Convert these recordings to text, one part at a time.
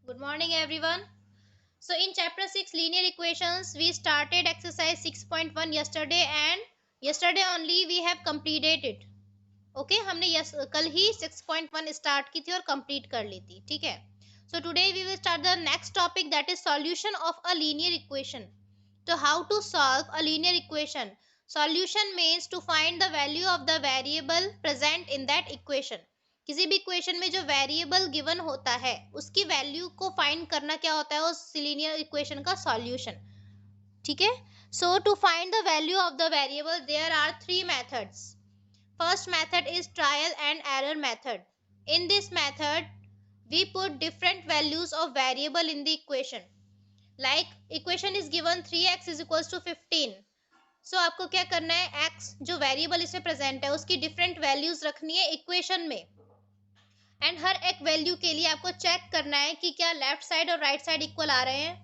Good morning, everyone. So, in chapter 6, linear equations, we started exercise 6.1 yesterday, and yesterday only we have completed it. Okay, हमने कल ही 6.1 start की थी और complete कर ली थी. ठीक है. So, today we will start the next topic, that is solution of a linear equation. So, how to solve a linear equation? Solution means to find the value of the variable present in that equation. किसी भी equation में जो variable given होता है उसकी value को find करना क्या होता है उस लीनियर इक्वेशन का सॉल्यूशन. ठीक है. So to find the value of the variable there are three methods. First method is trial and error method. In this method we put different values of variable in the equation. Like equation is given 3x is equals to 15. So आपको क्या करना है, x जो variable इसमें present है उसकी different values रखनी है इक्वेशन में, एंड हर एक वैल्यू के लिए आपको चेक करना है कि क्या लेफ्ट साइड और राइट साइड इक्वल आ रहे हैं.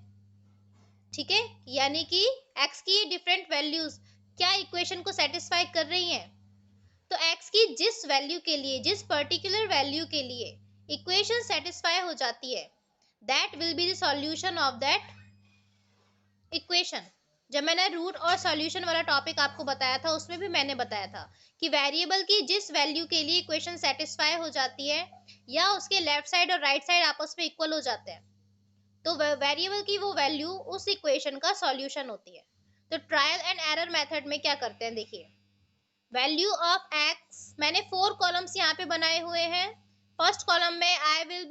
ठीक है, यानी कि x की डिफरेंट वैल्यूज क्या इक्वेशन को सेटिस्फाई कर रही हैं. तो x की जिस वैल्यू के लिए, जिस पर्टिकुलर वैल्यू के लिए इक्वेशन सेटिस्फाई हो जाती है, that will be the solution of that equation. जब मैंने रूट और सॉल्यूशन वाला टॉपिक आपको बताया था उसमें भी मैंने बताया था कि वेरिएबल की जिस वैल्यू के लिए इक्वेशन सेटिस्फाई हो जाती है या उसके लेफ्ट साइड और राइट साइड आपस में इक्वल हो जाते हैं, तो वेरिएबल की वो वैल्यू उस इक्वेशन का सॉल्यूशन होती है. तो ट्रायल एंड एरर मेथड में क्या करते हैं, देखिए. वैल्यू ऑफ एक्स, मैंने 4 कॉलम्स यहाँ पे बनाए हुए हैं. फर्स्ट कॉलम में I will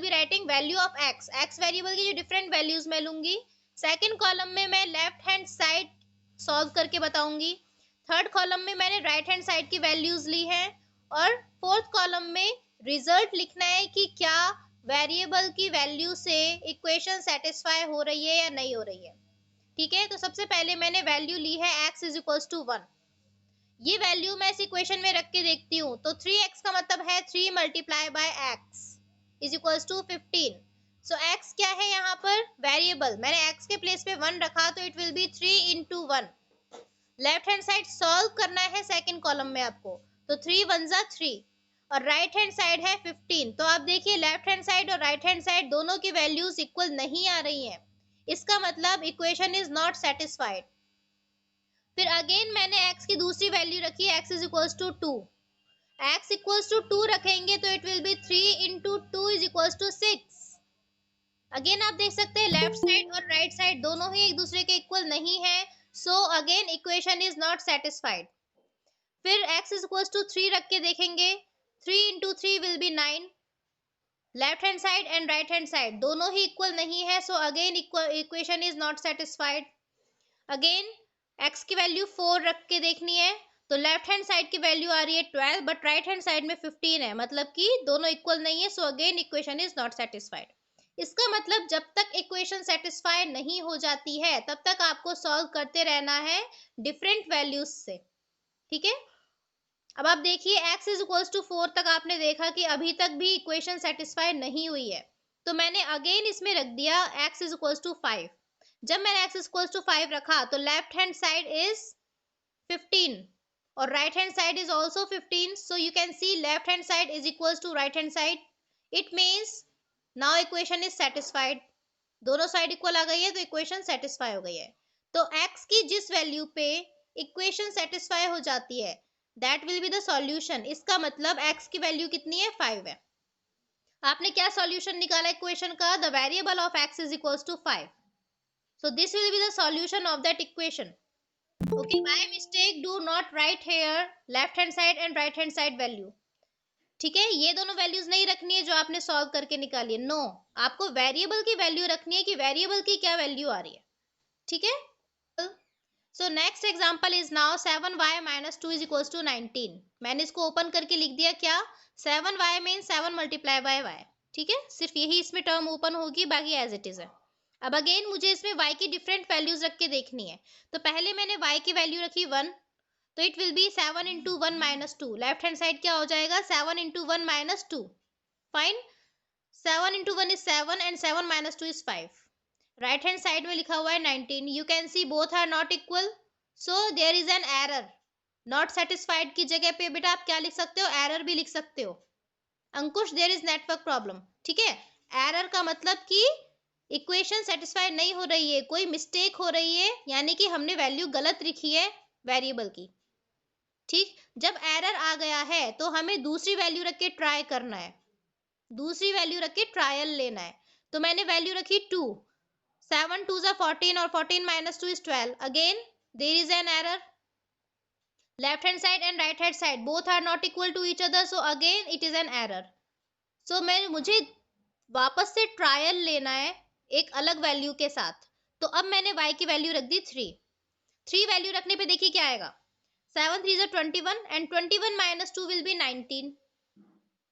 be writing value of x. X variable की जो डिफरेंट वैल्यूज मैं लूंगी. सेकंड कॉलम में मैं लेफ्ट हैंड साइड सॉल्व करके बताऊंगी. थर्ड कॉलम में मैंने राइट हैंड साइड की वैल्यूज ली हैं. और फोर्थ कॉलम में रिजल्ट लिखना है कि क्या वेरिएबल की वैल्यू से इक्वेशन सेटिस्फाई हो रही है या नहीं हो रही है. ठीक है. तो सबसे पहले मैंने वैल्यू ली है x इज इक्वल्स टू 1. ये वैल्यू मैं इस इक्वेशन में रख के देखती हूँ, तो 3x का मतलब है 3 multiply by x is equals to 15. So x क्या है यहाँ पर, वेरिएबल. मैंने x के प्लेस पे 1 रखा तो it will be 3 into 1. Left hand side solve करना है सेकेंड कॉलम में आपको, तो 3 1 जा 3 और राइट हैंड साइड है 15. तो आप देखिए लेफ्ट हैंड साइड और राइट हैंड साइड दोनों की वैल्यूज इक्वल नहीं आ रही हैं. इसका मतलब इक्वेशन इज नॉट सेटिस्फाइड. फिर अगेन मैंने x की दूसरी वैल्यू रखी है, x is equals to 2. x equals to 2 रखेंगे तो it will be 3 into 2 is equals to 6. Again आप देख सकते हैं लेफ्ट साइड और राइट साइड दोनों ही एक दूसरे के इक्वल नहीं है. So again equation is not satisfied. फिर x इज इक्वल्स टू 3 रख के देखेंगे, 3 into 3 will be 9. Left hand side and right hand side दोनों ही इक्वल नहीं है. So again equation is not satisfied. Again x की वैल्यू 4 रख के देखनी है, तो लेफ्ट हैंड साइड की वैल्यू आ रही है 12 बट राइट हैंड साइड में 15 है, मतलब कि दोनों इक्वल नहीं है. So again equation is not satisfied. इसका मतलब जब तक इक्वेशन सेटिस्फाई नहीं हो जाती है तब तक आपको सॉल्व करते रहना है डिफरेंट वैल्यूज से. ठीक है. अब आप देखिए x इज इक्वल्स टू 4 तक आपने देखा कि अभी तक भी इक्वेशन सेटिस्फाई नहीं हुई है, तो मैंने अगेन इसमें रख दिया x इज इक्वल्स टू 5. जब मैंने x इक्वल्स टू 5 रखा तो लेफ्ट हैंड साइड इज 15 और right hand side is also 15. So you can see left hand side is equals to right hand side. It means now equation is satisfied. दोनों side equal आ गई है तो equation satisfy हो गई है. तो x की जिस वैल्यू पे इक्वेशन सेटिस्फाई हो जाती है that will be the solution. इसका मतलब x की वैल्यू कितनी है, 5 है. आपने क्या सॉल्यूशन निकाला इक्वेशन का, the variable of x is equals to 5. So this will be the solution of that equation. Okay, by mistake do not write here left hand side and right hand side value. ठीक है, ये दोनों values नहीं रखनी है जो आपने solve करके निकाली है. नो, आपको वेरिएबल की वैल्यू रखनी है कि वेरिएबल की क्या वैल्यू आ रही है. ठीक है. So next example is now 7y minus 2 is equals to 19. मैंने इसको ओपन करके लिख दिया क्या, 7y means 7 multiply by y. ठीक है, सिर्फ यही इसमें टर्म ओपन होगी, बाकी एज इट इज है. अब अगेन मुझे इसमें y की डिफरेंट वैल्यूज रख के देखनी है. तो पहले मैंने y की वैल्यू रखी 1, तो it will be 7 into 1 minus 2. Left hand side क्या हो जाएगा, 7 into 1 minus 2. Fine. 7 into 1 is 7 and 7 minus 2 is 5. Right hand side में लिखा हुआ है 19. You can see both are not equal, so there is an error. Not satisfied की जगह पे बेटा आप क्या लिख सकते हो, एरर भी लिख सकते हो. अंकुश, देयर इज नेटवर्क प्रॉब्लम. ठीक है, एरर का मतलब कि इक्वेशन सेटिस्फाई नहीं हो रही है, कोई मिस्टेक हो रही है, यानी कि हमने वैल्यू गलत लिखी है वेरिएबल की। ठीक, जब एरर आ गया है तो हमें दूसरी वैल्यू रख के ट्राई करना है, दूसरी वैल्यू रख के ट्रायल लेना है। तो मैंने वैल्यू रखी 2, 7 2 14 और 14 minus 2 is 12. Again there is an error. Left hand side and right hand side both are not equal to each other, so again it is an error. So मुझे वापस से ट्रायल लेना है एक अलग वैल्यू के साथ। तो अब मैंने y की वैल्यू रख दी 3 वैल्यू रखने पे देखिए क्या आएगा, 7 3 is 21 and 21 minus 2 will be 19.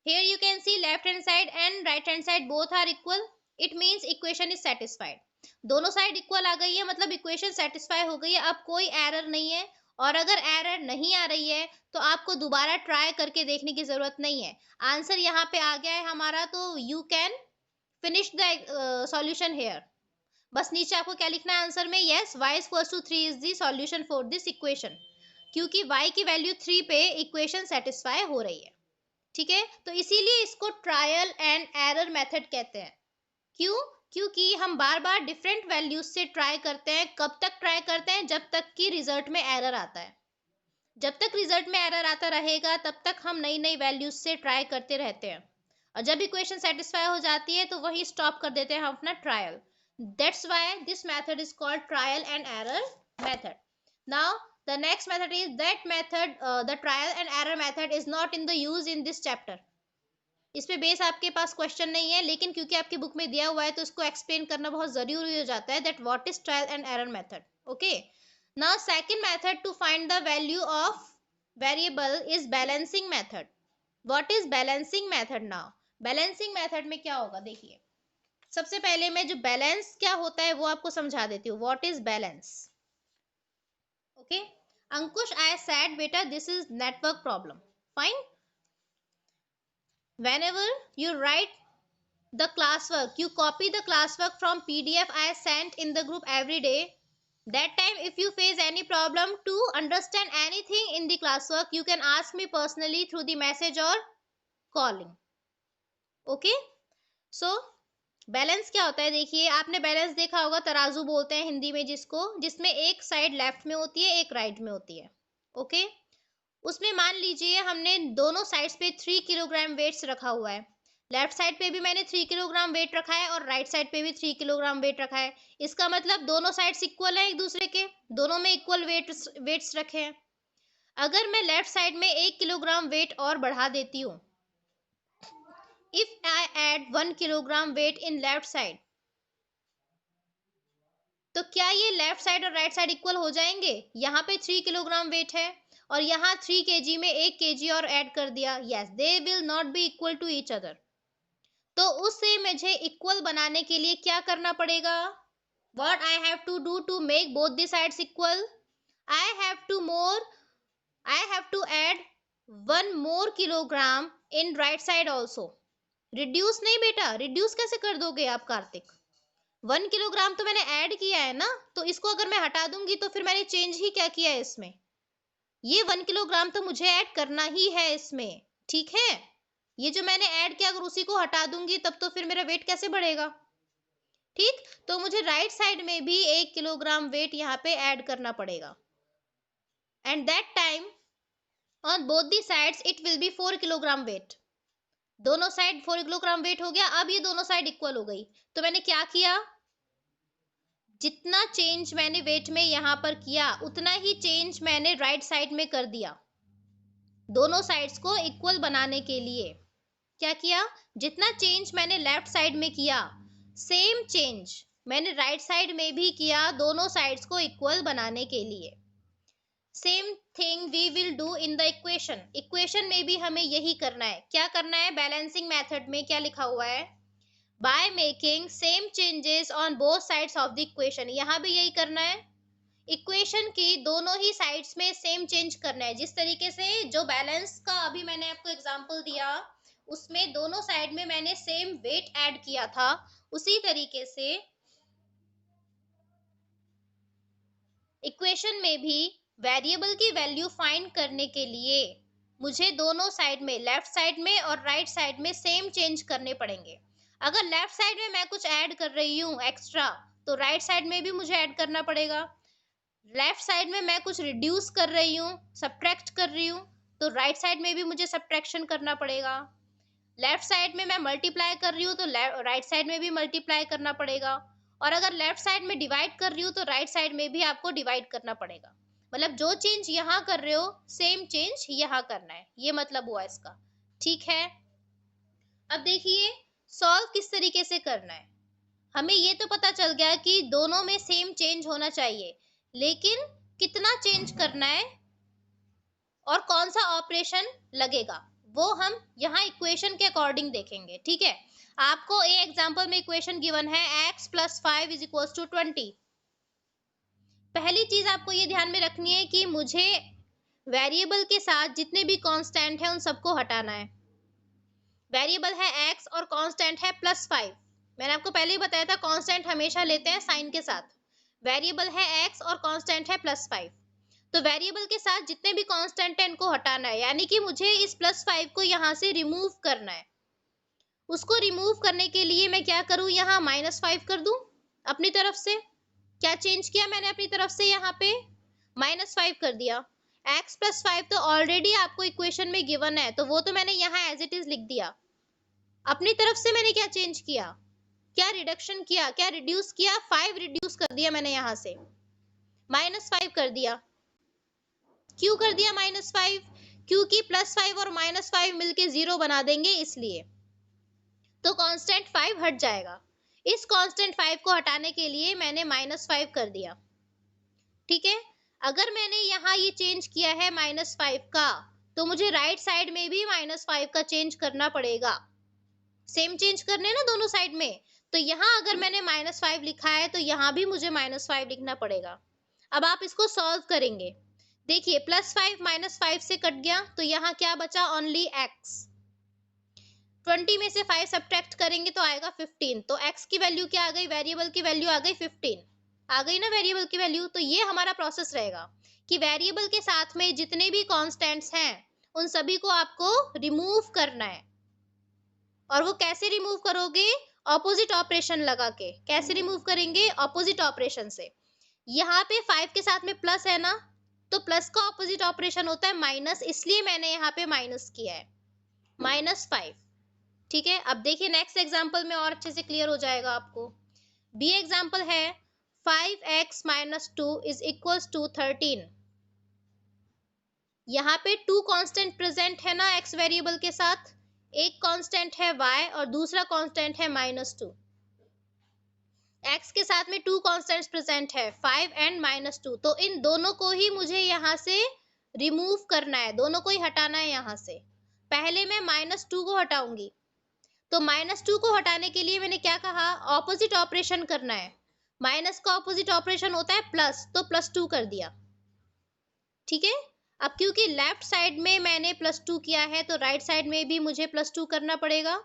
Here you can see left hand side and right hand side both are equal. It means equation is satisfied. दोनों साइड इक्वल आ गई है, मतलब इक्वेशन सेटिस्फाई हो गई है, अब कोई एरर नहीं है। और अगर एरर नहीं आ रही है तो आपको दोबारा ट्राई करके देखने की जरूरत नहीं है, आंसर यहाँ पे आ गया है हमारा, तो you can finish the solution here. बस नीचे आपको क्या लिखना है आंसर में, yes y is equals to 3 is the solution for this equation, क्योंकि y की वैल्यू 3 पे इक्वेशन सेटिस्फाई हो रही है। ठीक है, तो इसीलिए इसको ट्रायल एंड एरर मेथड कहते हैं। क्यों? क्योंकि हम बार बार डिफरेंट वैल्यूज से ट्राई करते हैं। कब तक ट्राई करते हैं? जब तक कि रिजल्ट में एरर आता है। जब तक रिजल्ट में एरर आता रहेगा तब तक हम नई नई वैल्यूज से ट्राई करते रहते हैं, और जब इक्वेशन सेटिस्फाई हो जाती है तो वही स्टॉप कर देते हैं हम अपना trial. That's why this method is called trial and error method. Now the next method is that method, the trial and error method is not in the use in this chapter. इस पे base आपके पास question नहीं है, लेकिन क्योंकि आपकी book में दिया हुआ है तो इसको एक्सप्लेन करना बहुत जरूरी हो जाता है, that what is trial and error method. Okay, now second method to find the value of variable is balancing method. What is balancing method? Now balancing method में क्या होगा, देखिए सबसे पहले मैं जो बैलेंस क्या होता है वो आपको समझा देती हूँ। What is balance? Okay Ankush, I said बेटा this is network problem, fine. Whenever you write the classwork, you copy the classwork from PDF I sent in the group every day. That time if you face any problem to understand anything in the classwork, you can ask me personally through the message or calling. Okay, so balance क्या होता है? देखिए आपने balance देखा होगा, तराजू बोलते हैं हिंदी में जिसको, जिसमें एक साइड लेफ्ट में होती है एक राइट में होती है। ओके, उसमें मान लीजिए हमने दोनों साइड्स पे 3 किलोग्राम वेट्स रखा हुआ है। लेफ्ट साइड पे भी मैंने 3 किलोग्राम वेट रखा है और राइट साइड पे भी 3 किलोग्राम वेट रखा है। इसका मतलब दोनों साइड्स इक्वल है एक दूसरे के, दोनों में इक्वल वेट्स रखे हैं। अगर मैं लेफ्ट साइड में 1 किलोग्राम वेट और बढ़ा देती हूँ, if I add 1 kilogram weight in left side, तो क्या ये लेफ्ट साइड और राइट साइड इक्वल हो जाएंगे? यहाँ पे 3 किलोग्राम वेट है और यहाँ 3 केजी में 1 केजी और ऐड कर दिया, yes they will not be equal to each other. तो उससे मुझे इक्वल बनाने के लिए क्या करना पड़ेगा? What I have to do to make both the sides equal? I have to add 1 more kilogram in right side also. Reduce नहीं बेटा, रिड्यूस कैसे कर दोगे आप कार्तिक? 1 किलोग्राम तो मैंने ऐड किया है ना, तो इसको अगर मैं हटा दूंगी तो फिर मैंने चेंज ही क्या किया है इसमें? ये 1 किलोग्राम तो मुझे ऐड करना ही है इसमें, ठीक है। ये जो मैंने ऐड किया अगर उसी को हटा दूंगी तब तो फिर मेरा वेट कैसे बढ़ेगा? ठीक, तो मुझे राइट साइड में भी 1 किलोग्राम वेट यहाँ पे ऐड करना पड़ेगा, and that time on both the sides it will B 4 kilogram weight. दोनों साइड 4 किलोग्राम वेट हो गया। अब ये दोनों साइड इक्वल हो गई, तो मैंने क्या किया, जितना चेंज मैंने वेट में यहाँ पर किया उतना ही चेंज मैंने राइट साइड में कर दिया। दोनों साइड्स को इक्वल बनाने के लिए क्या किया, जितना चेंज मैंने लेफ्ट साइड में किया सेम चेंज मैंने राइट साइड में भी किया, दोनों साइड्स को इक्वल बनाने के लिए। Same thing we will do in the equation. Equation में भी हमें यही करना है। क्या करना है? बैलेंसिंग मेथड में क्या लिखा हुआ है? by making same changes on both sides of the equation। यहाँ भी यही करना है, इक्वेशन की दोनों ही साइड्स में सेम चेंज करना है। जिस तरीके से जो बैलेंस का अभी मैंने आपको एग्जांपल दिया उसमें दोनों साइड में मैंने सेम वेट ऐड किया था, उसी तरीके से इक्वेशन में भी वेरिएबल की वैल्यू फाइंड करने के लिए मुझे दोनों साइड में, लेफ्ट साइड में और राइट साइड में सेम चेंज करने पड़ेंगे। अगर लेफ्ट साइड में मैं कुछ ऐड कर रही हूँ एक्स्ट्रा, तो राइट साइड में भी मुझे ऐड करना पड़ेगा। लेफ्ट साइड में मैं कुछ रिड्यूस कर रही हूँ, सब्ट्रैक्ट कर रही हूँ, तो राइट साइड में भी मुझे सब्ट्रैक्शन करना पड़ेगा। लेफ्ट साइड में मैं मल्टीप्लाई कर रही हूँ, तो राइट साइड में भी मल्टीप्लाई करना पड़ेगा। और अगर लेफ्ट साइड में डिवाइड कर रही हूँ, तो राइट साइड में भी आपको डिवाइड करना पड़ेगा। मतलब जो चेंज यहाँ कर रहे हो, सेम चेंज यहाँ करना है, ये मतलब हुआ इसका। ठीक है, अब देखिए सॉल्व किस तरीके से करना है। हमें ये तो पता चल गया कि दोनों में सेम चेंज होना चाहिए, लेकिन कितना चेंज करना है और कौन सा ऑपरेशन लगेगा, वो हम यहाँ इक्वेशन के अकॉर्डिंग देखेंगे। ठीक है, आपको ए एग्जांपल में इक्वेशन गिवन है x + 5 = 20। पहली चीज आपको ये ध्यान में रखनी है कि मुझे वेरिएबल के साथ जितने भी कांस्टेंट हैं उन सबको हटाना है। वेरिएबल है x और कांस्टेंट है +5। मैंने आपको पहले ही बताया था कांस्टेंट हमेशा लेते हैं साइन के साथ। वेरिएबल है x और कांस्टेंट है +5। तो वेरिएबल के साथ जितने भी कांस्टेंट हैं इनको हटाना है, यानी कि मुझे इस +5 को यहाँ से रिमूव करना है। उसको रिमूव करने के लिए मैं क्या करूँ, यहाँ -5 कर दूं अपनी तरफ से। क्या चेंज किया मैंने अपनी तरफ से, यहाँ पे -5 कर दिया। x + 5 तो ऑलरेडी आपको इक्वेशन में गिवन है, तो वो तो मैंने यहाँ एज इट इज लिख दिया। अपनी तरफ से मैंने क्या चेंज किया, क्या रिडक्शन किया, क्या रिड्यूस किया, 5 रिड्यूस कर दिया मैंने यहाँ से, -5 कर दिया। क्यों कर दिया -5? क्योंकि +5 और -5 मिलके 0 बना देंगे, इसलिए। तो कांस्टेंट 5 हट जाएगा। इस कांस्टेंट 5 को हटाने के लिए मैंने -5 कर दिया। ठीक है, अगर मैंने यहाँ ये चेंज किया है -5 का, तो मुझे राइट साइड में भी -5 का चेंज करना पड़ेगा। सेम चेंज करने हैं ना दोनों साइड में, तो यहाँ अगर मैंने -5 लिखा है, तो यहाँ भी मुझे -5 लिखना पड़ेगा। अब आप इसको सॉल्व करेंगे। देखिए +5 -5 से कट गया, तो यहाँ क्या बचा, ओनली x। 20 में से 5 सब्ट्रैक्ट करेंगे तो आएगा 15। तो x की वैल्यू क्या आ गई, वेरिएबल की वैल्यू आ गई 15। आ गई ना वेरिएबल की वैल्यू। तो ये हमारा प्रोसेस रहेगा कि वेरिएबल के साथ में जितने भी कांस्टेंट्स हैं उन सभी को आपको रिमूव करना है। और वो कैसे रिमूव करोगे, ऑपोजिट ऑपरेशन लगा के। कैसे रिमूव करेंगे, ऑपोजिट ऑपरेशन से। यहाँ पे 5 के साथ में प्लस है ना, तो प्लस का ऑपोजिट ऑपरेशन होता है माइनस, इसलिए मैंने यहाँ पे माइनस किया है, -5। ठीक है, अब देखिए नेक्स्ट एग्जांपल में और अच्छे से क्लियर हो जाएगा आपको। बी एग्जांपल है 5x - 2 = 13। यहाँ पे 2 कांस्टेंट प्रेजेंट है ना x वेरिएबल के साथ, एक कांस्टेंट है y और दूसरा कांस्टेंट है -2। x के साथ में 2 कांस्टेंट्स प्रेजेंट है, 5 एंड -2। तो इन दोनों को ही मुझे यहाँ से रिमूव करना है, दोनों को ही हटाना है यहाँ से। पहले मैं -2 को हटाऊंगी, तो -2 को हटाने के लिए मैंने क्या कहा, ऑपोजिट ऑपरेशन करना है। माइनस का ऑपोजिट ऑपरेशन होता है प्लस, तो +2 कर दिया। ठीक है, अब क्योंकि लेफ्ट साइड में मैंने +2 किया है, तो राइट साइड में भी मुझे +2 करना पड़ेगा।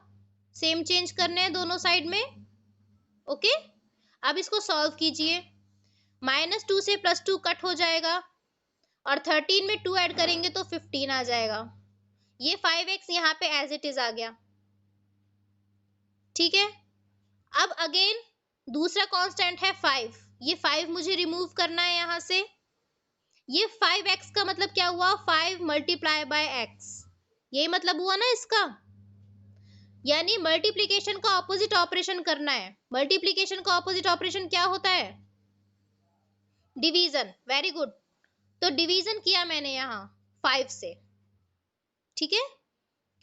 सेम चेंज करने हैं दोनों साइड में। ओके, अब इसको सॉल्व कीजिए। -2 से +2 कट हो जाएगा और 13 में 2 ऐड करेंगे तो 15 आ जाएगा। ये 5x यहाँ पे एज इट इज आ गया। ठीक है, अब अगेन दूसरा कांस्टेंट है 5। ये 5 मुझे रिमूव करना है यहाँ से। ये 5x का मतलब क्या हुआ, 5 × x। यही मतलब हुआ ना इसका, यानी मल्टीप्लिकेशन का ऑपोजिट ऑपरेशन करना है। मल्टीप्लिकेशन का ऑपोजिट ऑपरेशन क्या होता है, डिवीजन। वेरी गुड, तो डिवीजन किया मैंने यहाँ 5 से। ठीक है,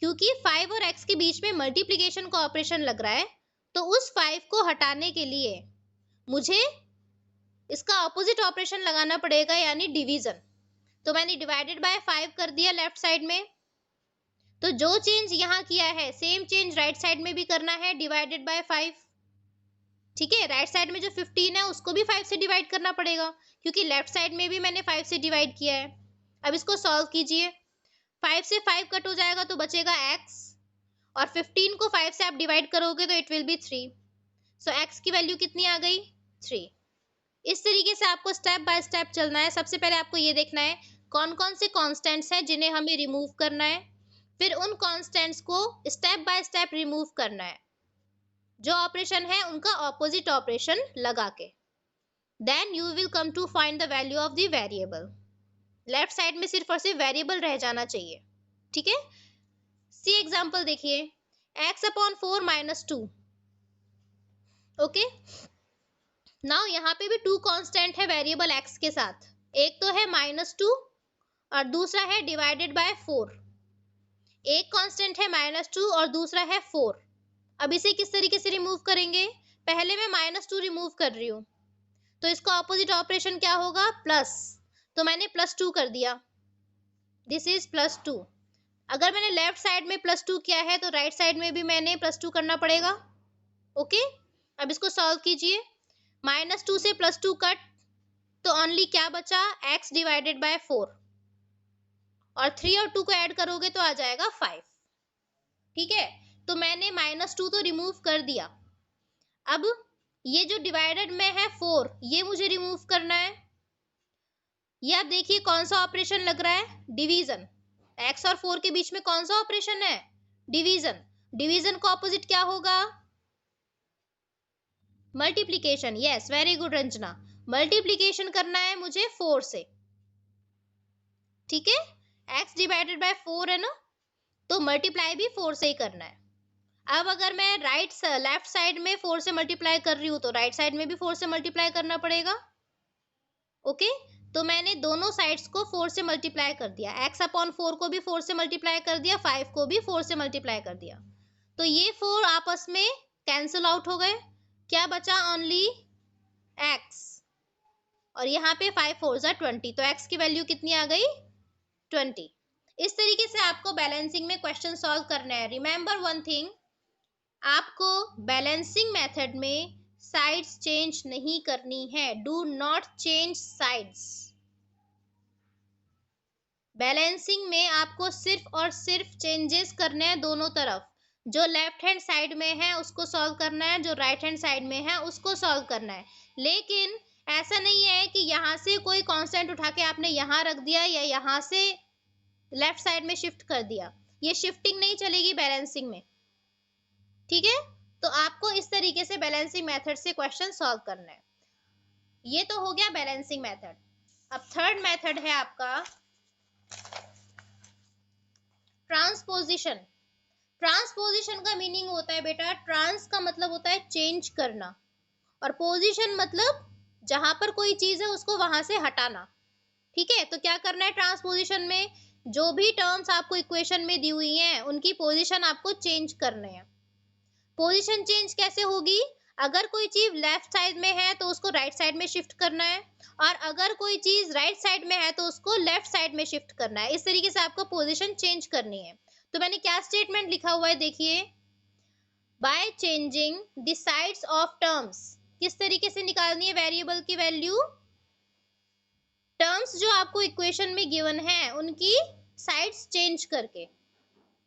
क्योंकि 5 और x के बीच में मल्टीप्लिकेशन का ऑपरेशन लग रहा है, तो उस 5 को हटाने के लिए मुझे इसका ऑपोजिट ऑपरेशन लगाना पड़ेगा, यानी डिवीजन। तो मैंने डिवाइडेड बाय 5 कर दिया लेफ्ट साइड में। तो जो चेंज यहाँ किया है, सेम चेंज राइट साइड में भी करना है, डिवाइडेड बाय 5। ठीक है, राइट साइड में जो 15 है उसको भी 5 से डिवाइड करना पड़ेगा, क्योंकि लेफ्ट साइड में भी मैंने 5 से डिवाइड किया है। अब इसको सॉल्व कीजिए। 5 से 5 कट हो जाएगा तो बचेगा x, और 15 को 5 से आप डिवाइड करोगे तो it will be 3। So x की वैल्यू कितनी आ गई, 3। इस तरीके से आपको स्टेप बाय स्टेप चलना है। सबसे पहले आपको ये देखना है कौन कौन से कांस्टेंट्स हैं जिन्हें हमें रिमूव करना है, फिर उन कांस्टेंट्स को स्टेप बाय स्टेप रिमूव करना है। जो ऑपरेशन है उनका ऑपोजिट ऑपरेशन लगा के, then you will come to find the value of the variable. Left side में सिर्फ और सिर्फ वेरिएबल रह जाना चाहिए, ठीक है। सी एग्जांपल देखिए, x upon 4 minus 2। Okay, now यहाँ पे भी टू कांस्टेंट है वेरिएबल x के साथ, एक तो है -2 और दूसरा है डिवाइडेड बाय 4। एक कांस्टेंट है -2 और दूसरा है 4। अब इसे किस तरीके से रिमूव करेंगे? पहले मैं -2 रिमूव कर रही हूँ, तो इसका ऑपोजिट ऑपरेशन क्या होगा? प्लस, तो मैंने +2 कर दिया, दिस इज +2। अगर मैंने लेफ्ट साइड में +2 किया है तो राइट साइड में भी मैंने +2 करना पड़ेगा। ओके, अब इसको सॉल्व कीजिए, -2 से +2 कट, तो ओनली क्या बचा? x डिवाइडेड बाय 4, और 3 और 2 को ऐड करोगे तो आ जाएगा 5, ठीक है। तो मैंने -2 तो रिमूव कर दिया। अब ये जो डिवाइडेड में है 4, ये मुझे रिमूव करना है। ये आप देखिए कौन सा ऑपरेशन लग रहा है? डिवीजन। x और 4 के बीच में कौन सा ऑपरेशन है? डिवीजन। डिवीजन का ऑपोजिट क्या होगा? Multiplication. Yes, very good Ranjana, multiplication करना है मुझे 4 से, ठीक है। x डिवाइडेड बाय 4 है ना, तो मल्टीप्लाई भी 4 से ही करना है। अब अगर मैं लेफ्ट साइड में 4 से मल्टीप्लाई कर रही हूँ तो राइट साइड में भी 4 से मल्टीप्लाई करना पड़ेगा। ओके, तो मैंने दोनों साइड्स को 4 से मल्टीप्लाई कर दिया, x अपॉन 4 को भी 4 से मल्टीप्लाई कर दिया, 5 को भी 4 से मल्टीप्लाई कर दिया, तो ये 4 आपस में कैंसिल आउट हो गए, क्या बचा? ओनली x, और यहाँ पे 5 4 जा 20, तो x की वैल्यू कितनी आ गई? 20। इस तरीके से आपको बैलेंसिंग में क्वेश्चन सॉल्व करना है। रिमेंबर वन थिंग, आपको बैलेंसिंग मेथड में साइड्स चेंज नहीं करनी है, do not change sides. Balancing में आपको सिर्फ और सिर्फ चेंजेस करने हैं दोनों तरफ, जो लेफ्ट हैंड साइड में है उसको सॉल्व करना है, जो राइट हैंड साइड में है उसको सॉल्व करना है। लेकिन ऐसा नहीं है कि यहाँ से कोई कांस्टेंट उठा के आपने यहाँ रख दिया या यहाँ से लेफ्ट साइड में शिफ्ट कर दिया, ये शिफ्टिंग नहीं चलेगी बैलेंसिंग में, ठीक है। तो आपको इस तरीके से बैलेंसिंग मेथड से क्वेश्चन सॉल्व करना है। ये तो हो गया बैलेंसिंग मेथड। अब थर्ड मेथड है आपका ट्रांसपोजिशन। ट्रांसपोजिशन का मीनिंग होता है बेटा, ट्रांस का मतलब होता है चेंज करना, और पोजीशन मतलब जहां पर कोई चीज है उसको वहां से हटाना, ठीक है। तो क्या करना है ट्रांसपोजिशन में? जो भी टर्म्स आपको इक्वेशन में दी हुई हैं उनकी पोजीशन आपको चेंज करने हैं। पोजीशन चेंज कैसे होगी? अगर कोई चीज लेफ्ट साइड में है तो उसको राइट साइड में शिफ्ट करना है, और अगर कोई चीज राइट साइड में है तो उसको लेफ्ट साइड में शिफ्ट करना है। इस तरीके से आपको पोजीशन चेंज करनी है। तो मैंने क्या स्टेटमेंट लिखा हुआ है देखिए, by changing the sides of terms. किस तरीके से निकालनी है वेरिएबल की वैल्यू? टर्म्स जो आपको इक्वेशन में गिवन है उनकी साइड्स चेंज करके,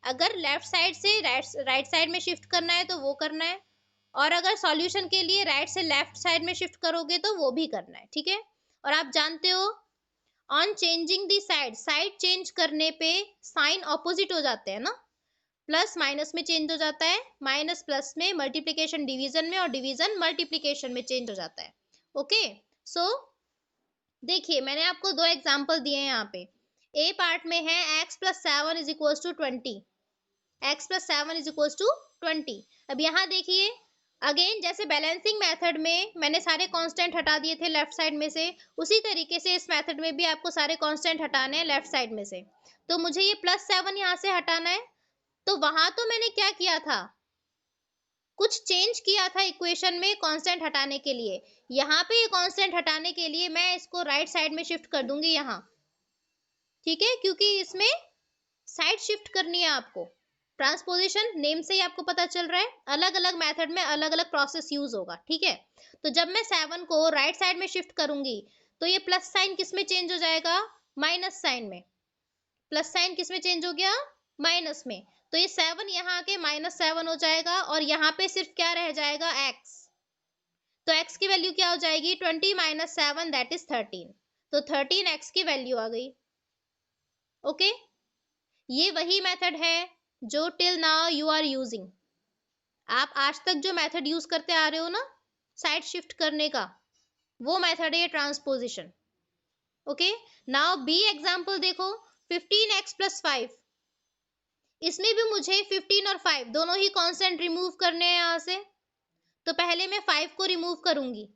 अगर लेफ्ट साइड से राइट साइड में शिफ्ट करना है तो वो करना है, और अगर सॉल्यूशन के लिए राइट से लेफ्ट साइड में शिफ्ट करोगे तो वो भी करना है, ठीक है। और आप जानते हो on changing the side, side change करने पे साइन ऑपोजिट हो जाते हैं ना, प्लस माइनस में चेंज हो जाता है, माइनस प्लस में, मल्टीप्लीकेशन डिवीजन में, और डिवीजन मल्टीप्लीकेशन में चेंज हो जाता है। ओके, सो देखिए मैंने आपको दो एग्जांपल दिए हैं यहाँ पे। ए पार्ट में है x + 7 = 20, x + 7 = 20। अब यहाँ देखिए अगेन, जैसे बैलेंसिंग मेथड में मैंने सारे कांस्टेंट हटा दिए थे लेफ्ट साइड में से, उसी तरीके से इस मेथड में भी आपको सारे कांस्टेंट हटाने हैं लेफ्ट साइड में से। तो मुझे ये +7 यहाँ से हटाना है, तो वहां तो मैंने क्या किया था? कुछ चेंज किया था इक्वेशन में कांस्टेंट हटाने के लिए। यहाँ पे कांस्टेंट हटाने के लिए मैं इसको राइट साइड में शिफ्ट कर दूंगी यहाँ, ठीक है, क्योंकि इसमें साइड शिफ्ट करनी है आपको। ट्रांसपोजिशन नेम से ही आपको पता चल रहा है, अलग अलग मेथड में अलग अलग प्रोसेस यूज होगा, ठीक है। तो जब मैं 7 को राइट साइड में शिफ्ट करूंगी तो ये प्लस साइन किस में चेंज हो जाएगा? माइनस साइन में। प्लस साइन किस में चेंज हो गया? माइनस में। तो ये 7 यहाँ आके -7 हो जाएगा, और यहाँ पे सिर्फ क्या रह जाएगा? x। तो x की वैल्यू क्या हो जाएगी? 20 - 7 दैट इज 13। तो 13 x की वैल्यू आ गई। ओके, ये वही मेथड है जो till now you are using. आप आज तक जो मेथड यूज करते आ रहे हो ना साइड शिफ्ट करने का, वो मेथड है ये transposition. Okay, now B example देखो, 15x + 5, इसमें भी मुझे 15 और 5 दोनों ही कांस्टेंट रिमूव करने हैं यहाँ से। तो पहले मैं 5 को रिमूव करूंगी,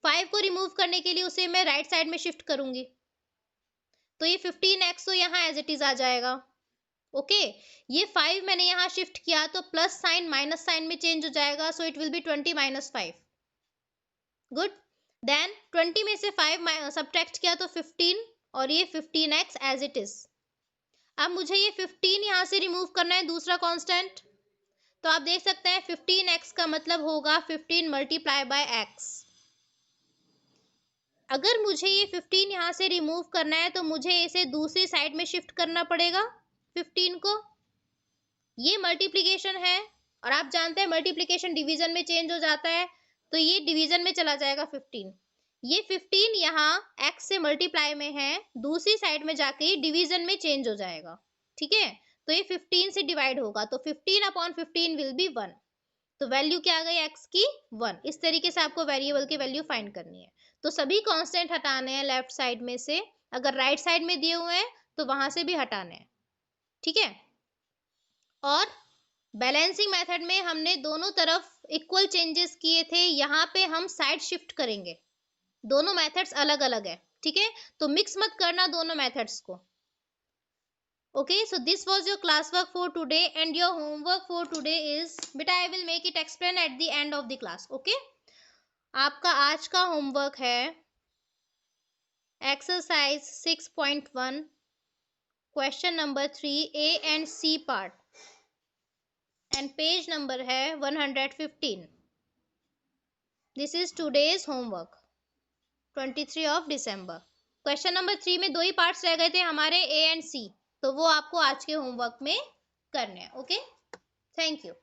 5 को रिमूव करने के लिए उसे मैं राइट साइड में शिफ्ट करूंगी, तो ये 15x तो यहाँ एज इट इज आ जाएगा। ओके, ये 5 मैंने यहाँ शिफ्ट किया तो प्लस साइन माइनस साइन में चेंज हो जाएगा, so it will be 20 - 5। Good, then 20 में से 5 सब्ट्रैक्ट किया तो 15, और ये 15x एज इट इज। अब मुझे ये 15 यहाँ से रिमूव करना है, दूसरा कांस्टेंट, तो आप देख सकते हैं 15x का मतलब होगा 15 × x। अगर मुझे ये 15 यहाँ से रिमूव करना है तो मुझे इसे दूसरी साइड में शिफ्ट करना पड़ेगा 15 को। ये मल्टीप्लिकेशन है और आप जानते हैं मल्टीप्लिकेशन डिवीजन में चेंज हो जाता है, तो ये डिवीजन में चला जाएगा 15। ये 15 यहाँ x से मल्टीप्लाई में है, दूसरी साइड में जाके ये डिवीजन में चेंज हो जाएगा। ठीक है, तो ये 15 से डिवाइड होगा, तो 15/15 विल बी 1। तो वैल्यू क्या आ गई x की? 1। इस तरीके से आपको वेरिएबल की वैल्यू फाइंड करनी है। तो सभी कांस्टेंट हटाने हैं लेफ्ट साइड में से, अगर राइट साइड में दिए हुए हैं तो वहां से भी हटाने हैं। ठीक है, और बैलेंसिंग मेथड में हमने दोनों तरफ इक्वल चेंजेस किए थे, यहाँ पे हम साइड शिफ्ट करेंगे। दोनों मेथड्स अलग अलग है, ठीक है, तो मिक्स मत करना दोनों मेथड्स को। Okay, so this was your classwork for today, and your homework for today is, beta I will make it explain at the end of the class. Okay, आपका आज का होमवर्क है exercise 6.1 question number 3 A and C part, and page number है 115। This is today's homework 23 of December. Question number 3 में 2 ही parts रह गए थे हमारे A and C, तो वो आपको आज के होमवर्क में करने हैं। Okay, thank you.